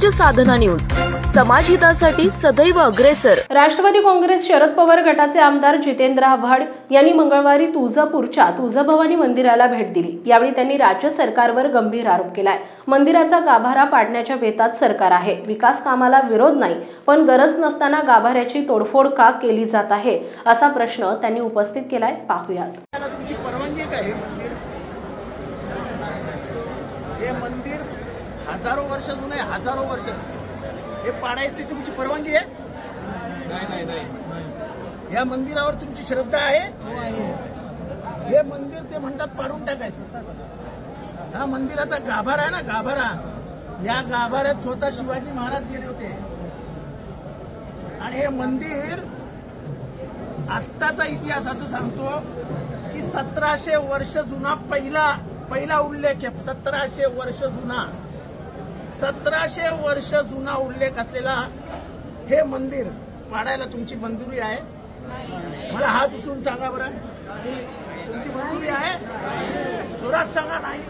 राजसाधना news, समाजहितासाठी सदैव अग्रेसर। राष्ट्रवादी काँग्रेस शरद पवार गटाचे आमदार जितेंद्र आव्हाड यांनी मंगळवारी तुळजापूरच्या तुळजाभवानी मंदिराला भेट दिली। यावेळी त्यांनी राज्य सरकारवर गंभीर आरोप केलाय। मंदिराचा गाभारा पाडण्याच्या बेतात सरकार आहे, विकास कामाला विरोध नाही, पण गरज नसताना गाभाऱ्याची तोडफोड का केली जात आहे असा प्रश्न त्यांनी उपस्थित केलाय। पाहूयात। तुमची परवानगी काय? हे मंदिर हजारो वर्ष जुनं आहे, हजारो वर्ष हे पाडायची तुमची परवानगी आहे? नाही। या मंदिरावर तुमची श्रद्धा आहे? हे मंदिर ते म्हणतात पाडून टाकायचं। हा मंदिराचा गाभारा आहे ना, गाभारा, या गाभाऱ्यात स्वतः शिवाजी महाराज गेले होते। आणि हे मंदिर आत्ताचा इतिहास असं सांगतो की 1700 वर्ष जुना पहिला उल्लेख आहे। 1700 वर्ष जुना, 1700 वर्ष जुना उल्लेख असलेला हे मंदिर पाडायला तुमची मंजुरी आहे? मला हात उचलून सांगा बरं, तुमची मंजुरी आहे? जोरात सांगा। नाही।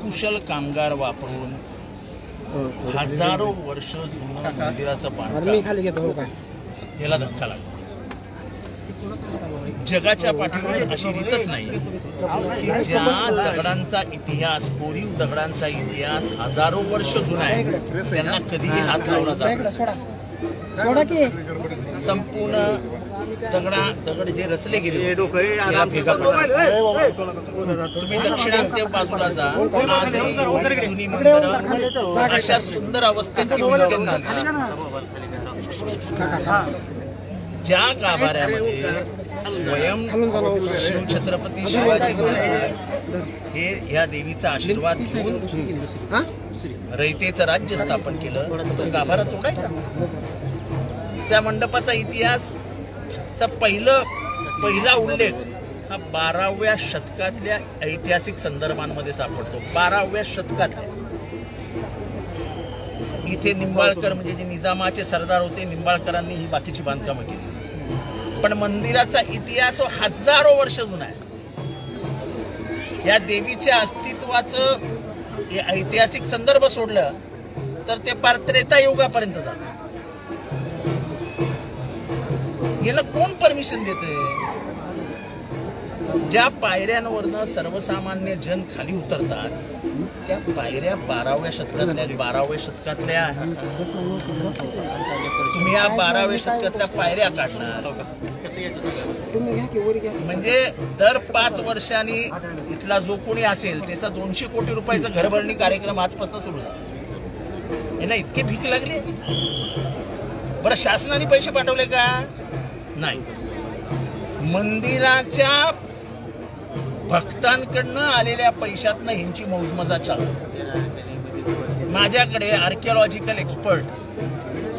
कुशल कामगार वापरून हजारो वर्ष जुनं मंदिराचं बांधकाम याला धक्का लागला। जगाच्या पाठीवर अशी रीतच नाही की ज्या दगडांचा इतिहास, कोरीव दगडांचा इतिहास हजारो वर्ष जुना आहे, त्यांना कधीही हात लावला जात नाही। संपूर्ण दगड जे रचले गेले, तुम्ही दक्षिणात्य बाजूला जा, जुनी मंदिरं अशा सुंदर अवस्थेत ज्या गाभाऱ्यामध्ये स्वयं शिवछत्रपती शिवाजी महाराज हे या देवीचा आशीर्वाद घेऊन रयतेचं राज्य स्थापन केलं, तो गाभारा तोडायचा। त्या मंडपाचा इतिहासचा पहिला उल्लेख हा 12व्या शतकातल्या ऐतिहासिक संदर्भांमध्ये सापडतो। 12व्या शतकातल्या इथे निंबाळकर म्हणजे जे निजामाचे सरदार होते, निंबाळकरांनी ही बाकीची बांधकामं केली। पण मंदिराचा इतिहास हजारो वर्ष जुना आहे। या देवीच्या अस्तित्वाचं ऐतिहासिक संदर्भ सोडलं तर ते पार त्रेता युगापर्यंत जातं। याला कोण परमिशन देते? ज्या पायऱ्यांवरनं सर्वसामान्य जन खाली उतरतात त्या पायऱ्या 12व्या शतकातल्या तुम्ही या 12व्या शतकातल्या पायऱ्या काढणार म्हणजे दर 5 वर्षांनी इथला जो कोणी असेल त्याचा 200 कोटी रुपयाचा घरभरणी कार्यक्रम आजपासून सुरू झाला। यांना इतकी भीक लागली? बरं, शासनाने पैसे पाठवले का? नाही। मंदिराच्या भक्तांकडनं आलेल्या पैशातनं ह्यांची मौजमजा चालू। माझ्याकडे आर्किओलॉजिकल एक्सपर्ट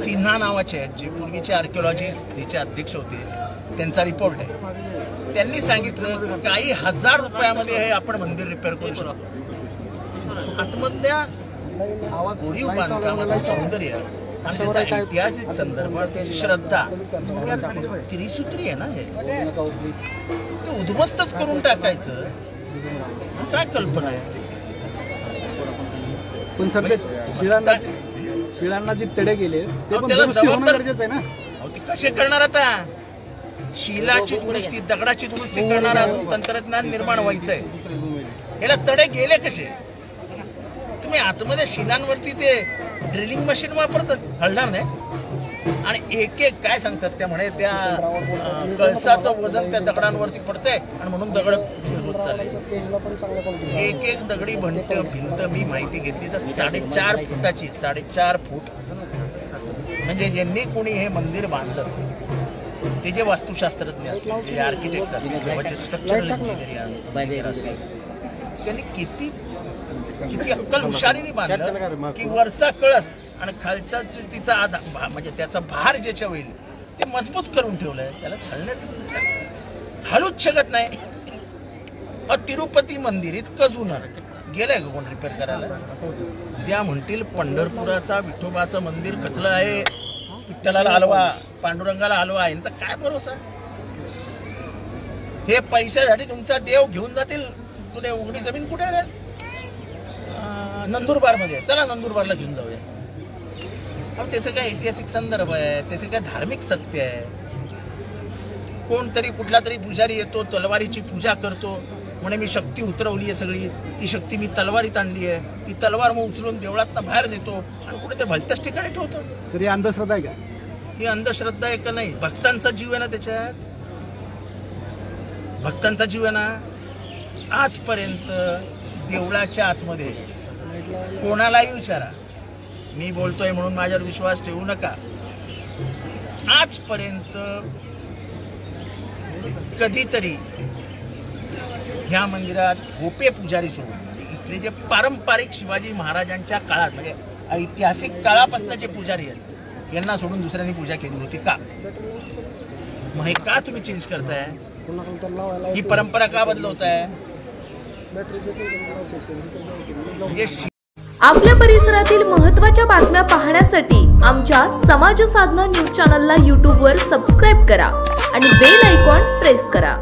सिन्हा नावाचे आहेत, जे पूर्वीचे आर्किओलॉजिस्टचे अध्यक्ष होते, त्यांचा रिपोर्ट आहे। त्यांनी सांगितलं काही हजार रुपयामध्ये हे आपण मंदिर रिपेअर करू शकतो। आतमधल्या कोरीव बांधकामाचं सौंदर्य आणि त्याचा ऐतिहासिक संदर्भ, त्याची श्रद्धा त्रिसूत्री आहे ना, हे ते उद्ध्वस्तच करून टाकायचं काय कल्पना आहे? पण सध्या शिळांना जे तडे गेले ते पण त्याला जबाबदार गरजेचं आहे ना। ते कसे करणार? आता शिलाची दुरुस्ती, दगडाची दुरुस्ती करणार अजून तंत्रज्ञान निर्माण व्हायचंय। याला तडे गेले कसे? तुम्ही आतमध्ये शिलांवरती ते ड्रिलिंग मशीन वापरतात, हलणार नाही। आणि एक काय सांगतात त्या म्हणे, त्या कळसाचं वजन त्या दगडांवरती पडतंय आणि म्हणून दगड होत चालले। एक दगडी भिंत मी माहिती घेतली तर 4.5 फुटाची, 4.5 फूट। म्हणजे ज्यांनी कोणी हे मंदिर बांधलं ते जे वास्तुशास्त्रज्ञ असतील, जे आर्किटेक्ट असतील, किंवा जे स्ट्रक्चरल इंजिनियर असतील, त्यांनी किती अक्कल हुशारीने बांधलं की वरचा कळस आणि खालचा तिचा आधार म्हणजे त्याचा भार ज्याच्या होईल ते मजबूत करून ठेवलंय। त्याला हलूच शकत नाही। तिरुपती मंदिर इतकं जुनं गेलंय का कोण रिपेअर करायला? त्या म्हणतील पंढरपुराचा विठोबाचं मंदिर कचलं आहे, विठ्ठलाला हलवा, पांडुरंगाला हलवा, यांचा काय भरोसा? हे पैशासाठी तुमचा देव घेऊन जातील. तुला उघडी जमीन कुठे आहे? नंदुरबार मध्ये. चला नंदुरबारला घेऊन जाऊया. त्याचं काय ऐतिहासिक संदर्भ आहे, त्याचं काय धार्मिक सत्य आहे. कोणतरी कुठला तरी पुजारी येतो, तलवारीची पूजा करतो, म्हणे मी शक्ती उतरवली आहे सगळी, ती शक्ती मी तलवारीत आणली आहे. ती तलवार मग उचलून देवळातनं बाहेर देतो आणि कुठे ते भलत्याच ठिकाणी ठेवतो. सर ही अंधश्रद्धा आहे का? ही अंधश्रद्धा आहे का? नाही, भक्तांचा जीव आहे ना त्याच्यात. भक्तांचा जीव आहे ना. आजपर्यंत देवळाच्या आतमध्ये कोणालाही विचारा, मी बोलतोय म्हणून माझ्यावर विश्वास ठेवू नका. आजपर्यंत कधीतरी ह्या मंदिरात गोपे पुजारी सोडून इथले जे पारंपरिक शिवाजी महाराजांच्या काळात म्हणजे ऐतिहासिक काळापासून जे पुजारी आहेत यांना सोडून दुसऱ्यांनी पूजा केली होती का? मग हे का तुम्ही चेंज करताय? ही परंपरा का बदलवताय? आपल्या परिसरातील महत्त्वाच्या बातम्या पाहण्यासाठी आमच्या समाज साधना न्यूज चॅनलला यूट्यूबवर सबस्क्राईब करा आणि बेल आयकॉन प्रेस करा.